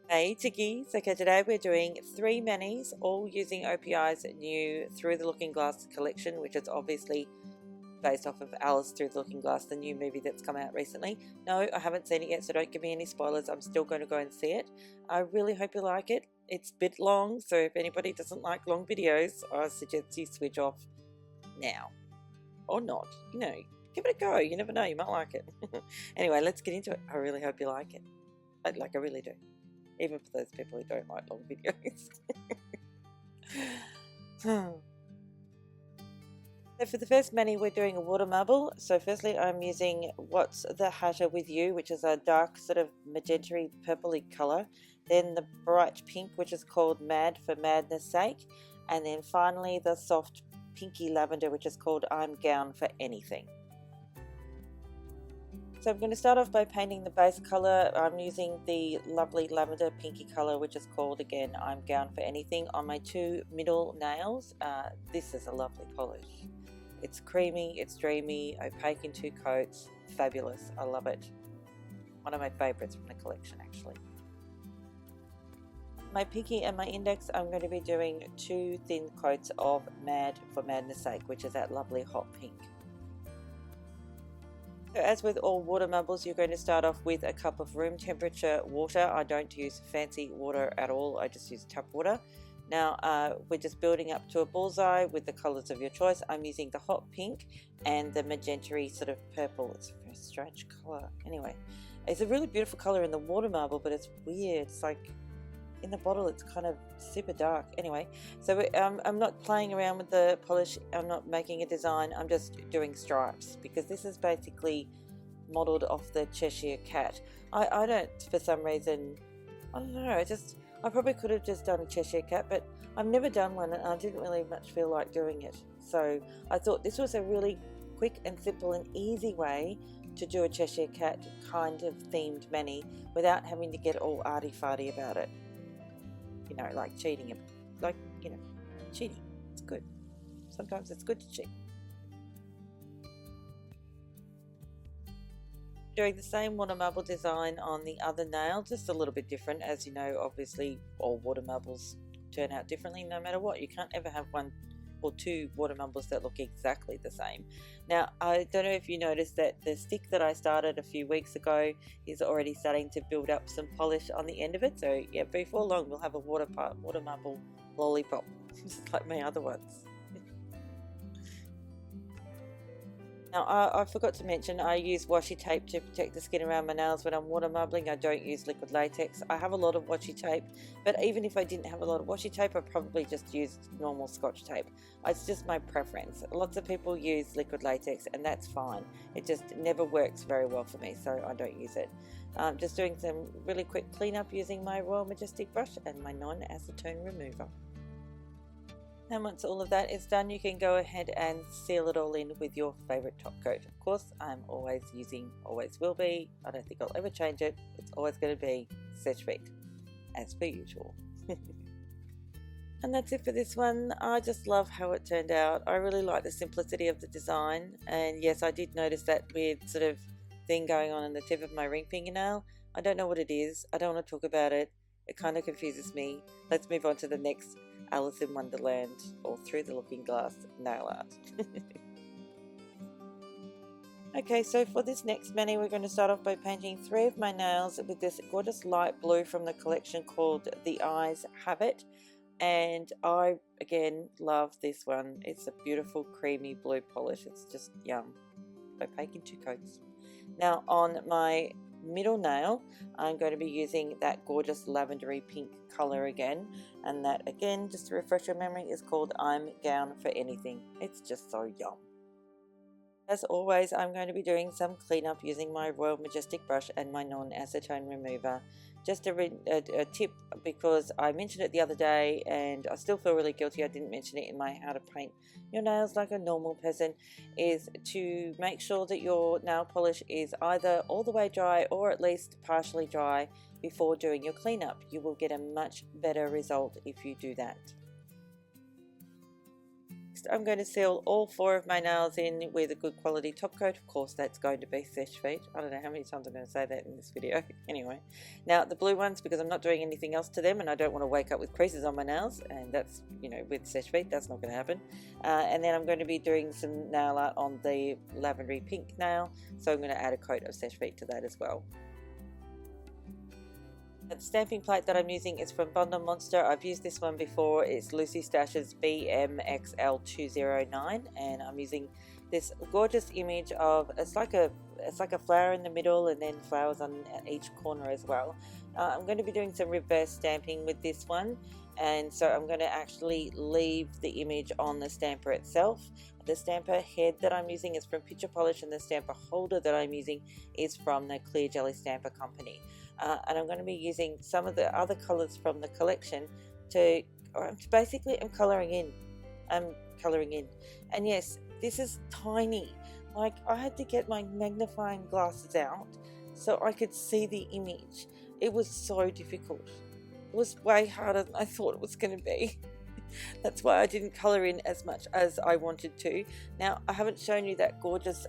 Hey Tickies, okay, today we're doing 3 minis, all using OPI's new Through the Looking Glass collection, which is obviously based off of Alice Through the Looking Glass, the new movie that's come out recently. No, I haven't seen it yet, so don't give me any spoilers. I'm still going to go and see it. I really hope you like it. It's a bit long, so if anybody doesn't like long videos, I suggest you switch off now. Or not, give it a go. You never know, you might like it. Anyway, let's get into it. I really hope you like it. I really do. Even for those people who don't like long videos. So for the first mani, we're doing a Watermable. So firstly, I'm using What's the Hatter With You, which is a dark sort of magenta purpley colour. Then the bright pink, which is called Mad for Madness Sake. And then finally the soft pinky lavender, which is called I'm Gown for Anything. So I'm going to start off by painting the base colour. I'm using the lovely lavender pinky colour, which is called, again, I'm Gown for Anything, on my 2 middle nails. This is a lovely polish. It's creamy, it's dreamy, opaque in 2 coats, fabulous. I love it. One of my favourites from the collection, actually. My pinky and my index, I'm going to be doing 2 thin coats of Mad for Madness Sake, which is that lovely hot pink. So as with all Watermables, you're going to start off with a cup of room temperature water. I don't use fancy water at all, I just use tap water. Now we're just building up to a bullseye with the colours of your choice. I'm using the hot pink and the magenta sort of purple. It's a very strange colour. Anyway, it's a really beautiful colour in the Watermable, but it's weird. It's like in the bottle it's kind of super dark. Anyway, so I'm not playing around with the polish, I'm not making a design, I'm just doing stripes, because this is basically modelled off the Cheshire cat. I don't, for some reason, I don't know, I probably could have just done a Cheshire cat, but I've never done one and I didn't really much feel like doing it. So I thought this was a really quick and simple and easy way to do a Cheshire cat kind of themed mani without having to get all arty-farty about it. Like cheating, cheating. It's good. Sometimes it's good to cheat. Doing the same Watermable design on the other nail, just a little bit different. As you know, obviously all Watermables turn out differently no matter what. You can't ever have 1 or 2 Watermables that look exactly the same. Now, I don't know if you noticed that the stick that I started a few weeks ago is already starting to build up some polish on the end of it. So yeah, before long we'll have a Watermable lollipop, just like my other ones. Now, I forgot to mention I use washi tape to protect the skin around my nails when I'm watermarbling. I don't use liquid latex. I have a lot of washi tape, but even if I didn't have a lot of washi tape, I'd probably just use normal Scotch tape. It's just my preference. Lots of people use liquid latex, and that's fine. It just never works very well for me, so I don't use it. Just doing some really quick cleanup using my Royal Majestic brush and my non-acetone remover. And once all of that is done, you can go ahead and seal it all in with your favourite top coat. Of course, I'm always will be, I don't think I'll ever change it. It's always going to be Checkerboard, as per usual. And that's it for this one. I just love how it turned out. I really like the simplicity of the design. And yes, I did notice that weird sort of thing going on the tip of my ring fingernail. I don't know what it is. I don't want to talk about it. It kind of confuses me. Let's move on to the next Alice in Wonderland or Through the Looking Glass nail art. Okay, so for this next mani, we're going to start off by painting 3 of my nails with this gorgeous light blue from the collection called The Eyes Have It. And I, again, love this one. It's a beautiful creamy blue polish. It's just yum. Opaque in 2 coats. Now on my middle nail, I'm going to be using that gorgeous lavendery pink color again, and that, again, just to refresh your memory, is called I'm Gown for Anything. It's just so yum. As always, I'm going to be doing some cleanup using my Royal Majestic brush and my non-acetone remover. Just a tip, because I mentioned it the other day and I still feel really guilty I didn't mention it in my How to Paint Your Nails Like a Normal Person, is to make sure that your nail polish is either all the way dry or at least partially dry before doing your cleanup. You will get a much better result if you do that. I'm going to seal all 4 of my nails in with a good quality top coat. Of course, that's going to be Seche Vite. I don't know how many times I'm going to say that in this video. Anyway, now the blue ones, because I'm not doing anything else to them and I don't want to wake up with creases on my nails, and that's, you know, with Seche Vite, that's not going to happen. And then I'm going to be doing some nail art on the lavendery pink nail, so I'm going to add a coat of Seche Vite to that as well. The stamping plate that I'm using is from Mundo Monster. I've used this one before. It's Lucy Stash's BMXL209, and I'm using this gorgeous image of it's like a flower in the middle and then flowers on each corner as well. I'm going to be doing some reverse stamping with this one, and so I'm going to actually leave the image on the stamper itself. The stamper head that I'm using is from Picture Polish, and the stamper holder that I'm using is from the Clear Jelly Stamper Company. And I'm going to be using some of the other colors from the collection basically I'm coloring in. And yes, this is tiny. Like, I had to get my magnifying glasses out so I could see the image. It was so difficult. It was way harder than I thought it was going to be. That's why I didn't color in as much as I wanted to. Now, I haven't shown you that gorgeous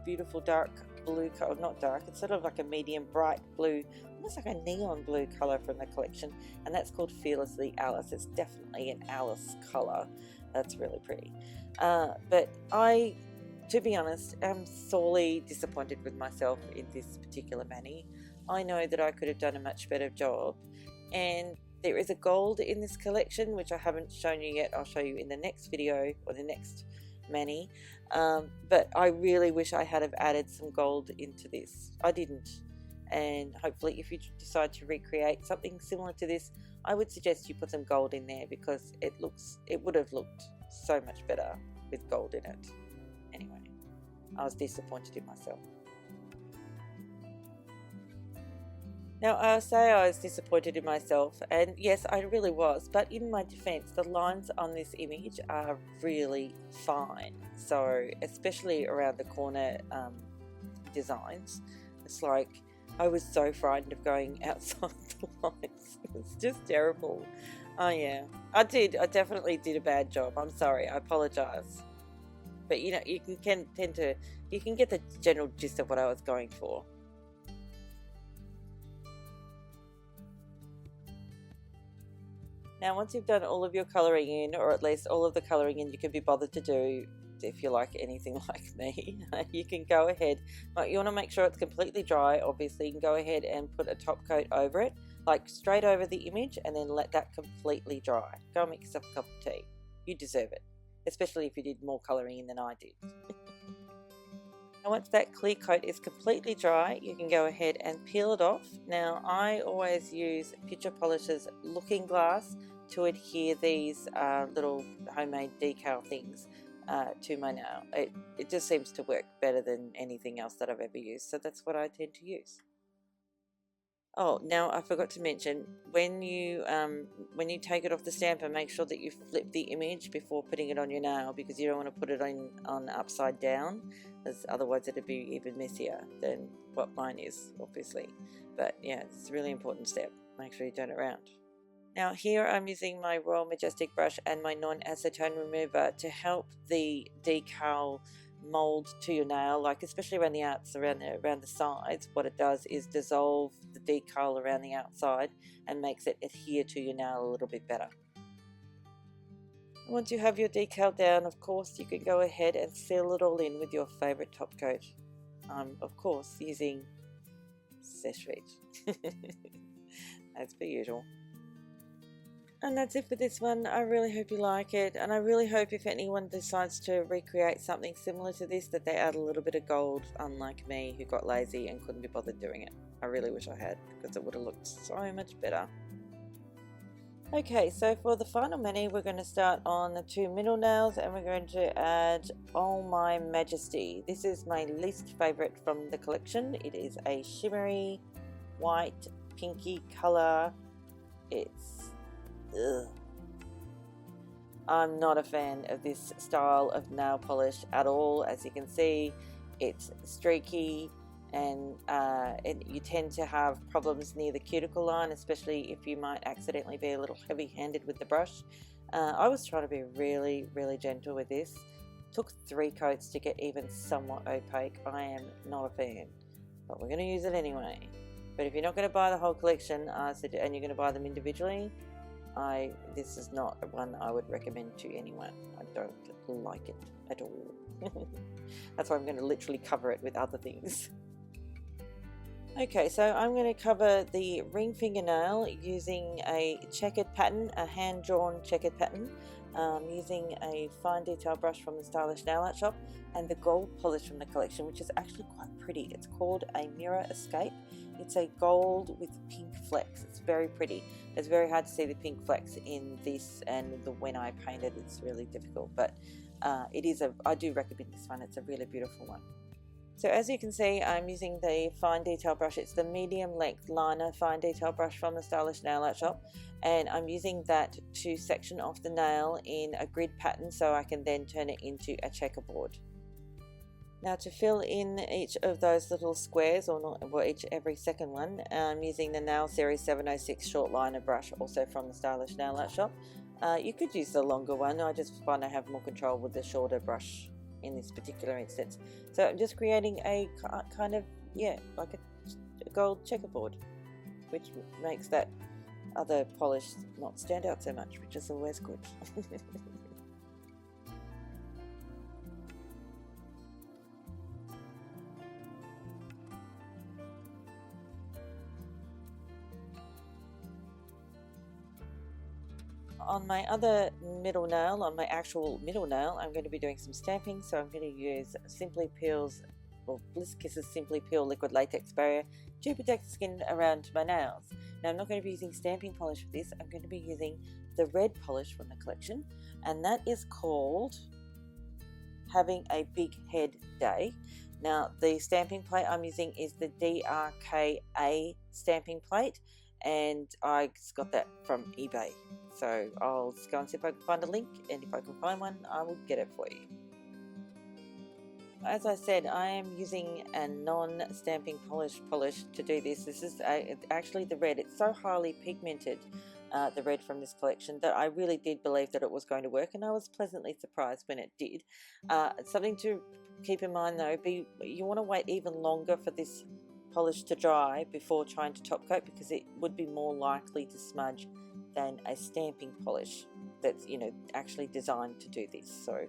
beautiful dark blue color. Not dark, it's sort of like a medium bright blue, almost like a neon blue color from the collection, and that's called Fearlessly Alice. It's definitely an Alice color. That's really pretty. But I, to be honest, am sorely disappointed with myself in this particular mani. I know that I could have done a much better job, and there is a gold in this collection which I haven't shown you yet. I'll show you in the next video or the next mani, but I really wish I had have added some gold into this. I didn't, and hopefully if you decide to recreate something similar to this, I would suggest you put some gold in there, because it would have looked so much better with gold in it. Anyway, I was disappointed in myself. Now, I'll say I was disappointed in myself, and yes, I really was, but in my defense, the lines on this image are really fine. So, especially around the corner designs, it's like I was so frightened of going outside the lines. It's just terrible. Oh yeah, I definitely did a bad job. I'm sorry, I apologize. But you know, you can get the general gist of what I was going for. Now, once you've done all of your colouring in, or at least all of the colouring in you can be bothered to do, if you like anything like me, you can go ahead, but you want to make sure it's completely dry. Obviously, you can go ahead and put a top coat over it, like straight over the image, and then let that completely dry. Go and make yourself a cup of tea. You deserve it, especially if you did more colouring in than I did. And once that clear coat is completely dry, you can go ahead and peel it off. Now, I always use Picture Polish's looking glass to adhere these little homemade decal things to my nail. It just seems to work better than anything else that I've ever used, so that's what I tend to use. Oh, now I forgot to mention, when you take it off the stamper, make sure that you flip the image before putting it on your nail, because you don't want to put it on upside down, as otherwise it'd be even messier than what mine is, obviously. But yeah, it's a really important step. Make sure you turn it around. Now here I'm using my Royal Majestic brush and my non-acetone remover to help the decal mold to your nail, like especially around the around the sides. What it does is dissolve the decal around the outside and makes it adhere to your nail a little bit better. Once you have your decal down, of course, you can go ahead and seal it all in with your favorite top coat. I'm of course using Seche Vite as per usual. And that's it for this one. I really hope you like it, and I really hope if anyone decides to recreate something similar to this, that they add a little bit of gold, unlike me who got lazy and couldn't be bothered doing it. I really wish I had, because it would have looked so much better. Okay, so for the final mani, we're going to start on the 2 middle nails, and we're going to add Oh My Majesty. This is my least favourite from the collection. It is a shimmery, white, pinky colour. Ugh. I'm not a fan of this style of nail polish at all. As you can see, it's streaky, and you tend to have problems near the cuticle line, especially if you might accidentally be a little heavy-handed with the brush. I was trying to be really, really gentle with this. Took 3 coats to get even somewhat opaque. I am not a fan, but we're going to use it anyway. But if you're not going to buy the whole collection and you're going to buy them individually, this is not one I would recommend to anyone. I don't like it at all. That's why I'm going to literally cover it with other things. Okay, so I'm going to cover the ring fingernail using a checkered pattern, a hand-drawn checkered pattern, using a fine detail brush from the Stylish Nail Art Shop and the gold polish from the collection, which is actually quite pretty. It's called a Mirror Escape. It's a gold with pink flecks. It's very pretty. It's very hard to see the pink flecks in this, and when I paint it, it's really difficult. But I do recommend this one. It's a really beautiful one. So as you can see, I'm using the fine detail brush. It's the medium length liner fine detail brush from the Stylish Nail Art Shop, and I'm using that to section off the nail in a grid pattern so I can then turn it into a checkerboard. Now to fill in each of those little squares, every second one, I'm using the Nail Series 706 short liner brush, also from the Stylish Nail Art Shop. You could use the longer one. I just find I have more control with the shorter brush in this particular instance. So I'm just creating a kind of, like a gold checkerboard, which makes that other polish not stand out so much, which is always good. On my other middle nail, on my actual middle nail, I'm going to be doing some stamping. So I'm going to use Simply Peel's, or Bliss Kisses Simply Peel liquid latex barrier to protect the skin around my nails. Now I'm not going to be using stamping polish for this. I'm going to be using the red polish from the collection, and that is called Having a Big Head Day. Now the stamping plate I'm using is the DRKA stamping plate, and I got that from eBay. So I'll just go and see if I can find a link, and if I can find one, I will get it for you. As I said, I am using a non-stamping polish to do this. This is actually the red. It's so highly pigmented, the red from this collection, that I really did believe that it was going to work, and I was pleasantly surprised when it did. Something to keep in mind though, you want to wait even longer for this polish to dry before trying to top coat, because it would be more likely to smudge than a stamping polish that's actually designed to do this. So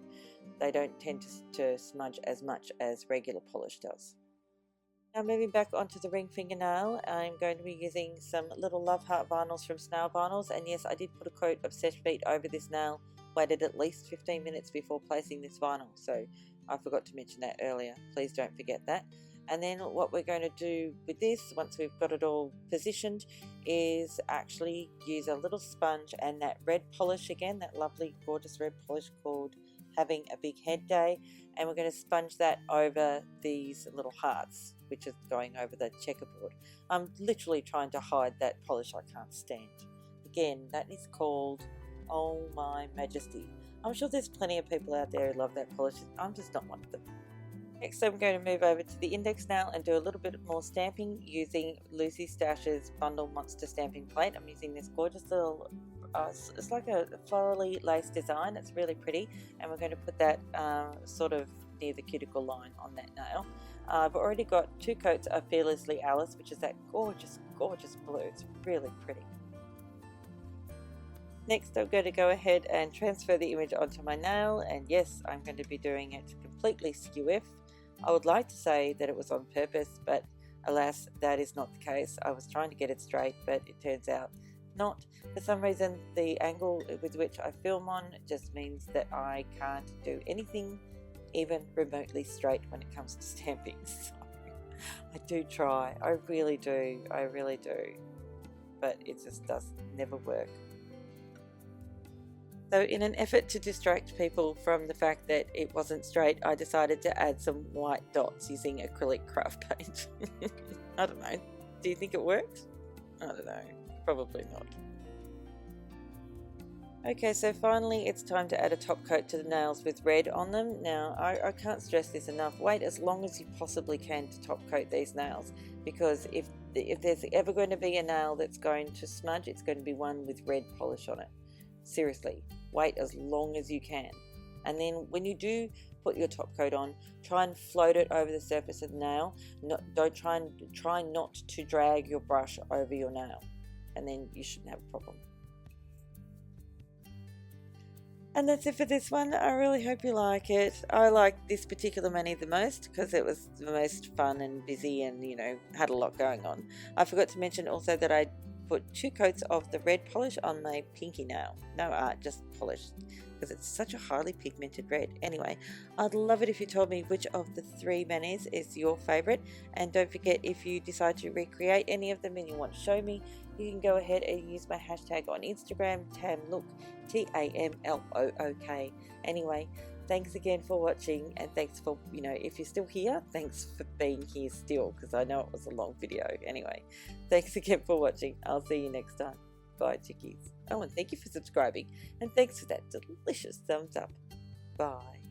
they don't tend to smudge as much as regular polish does. Now moving back onto the ring fingernail, I'm going to be using some little Love Heart vinyls from Snail Vinyls, and yes, I did put a coat of Sesh Beat over this nail, waited at least 15 minutes before placing this vinyl, so I forgot to mention that earlier. Please don't forget that. And then what we're going to do with this, once we've got it all positioned, is actually use a little sponge and that red polish again, that lovely gorgeous red polish called Having a Big Head Day, and we're going to sponge that over these little hearts, which is going over the checkerboard. I'm literally trying to hide that polish I can't stand. Again, that is called My Majesty. I'm sure there's plenty of people out there who love that polish. I'm just not one of them. Next, I'm going to move over to the index nail and do a little bit more stamping using Lucy Stash's Bundle Monster stamping plate. I'm using this gorgeous little, it's like a florally lace design. It's really pretty, and we're going to put that sort of near the cuticle line on that nail. I've already got 2 coats of Fearlessly Alice, which is that gorgeous, gorgeous blue. It's really pretty. Next, I'm going to go ahead and transfer the image onto my nail, and yes, I'm going to be doing it completely skew. I would like to say that it was on purpose, but alas, that is not the case. I was trying to get it straight, but it turns out not. For some reason, the angle with which I film on just means that I can't do anything even remotely straight when it comes to stamping. So I do try, I really do, but it just does never work. So in an effort to distract people from the fact that it wasn't straight, I decided to add some white dots using acrylic craft paint. I don't know. Do you think it worked? I don't know. Probably not. Okay, so finally it's time to add a top coat to the nails with red on them. Now, I can't stress this enough. Wait as long as you possibly can to top coat these nails, because if there's ever going to be a nail that's going to smudge, it's going to be one with red polish on it. Seriously, wait as long as you can. And then when you do put your top coat on, try and float it over the surface of the nail. Try not to drag your brush over your nail, and then you shouldn't have a problem. And that's it for this one. I really hope you like it. I like this particular mani the most because it was the most fun and busy and, you know, had a lot going on. I forgot to mention also that I put 2 coats of the red polish on my pinky nail. No art, just polished, because it's such a highly pigmented red. Anyway, I'd love it if you told me which of the 3 manis is your favorite, and don't forget, if you decide to recreate any of them and you want to show me, you can go ahead and use my hashtag on Instagram, TamLook, TAMLOOK. Anyway, thanks again for watching, and thanks for, you know, if you're still here, thanks for being here still, because I know it was a long video. Anyway, thanks again for watching. I'll see you next time. Bye, chickies. Oh, and thank you for subscribing, and thanks for that delicious thumbs up. Bye.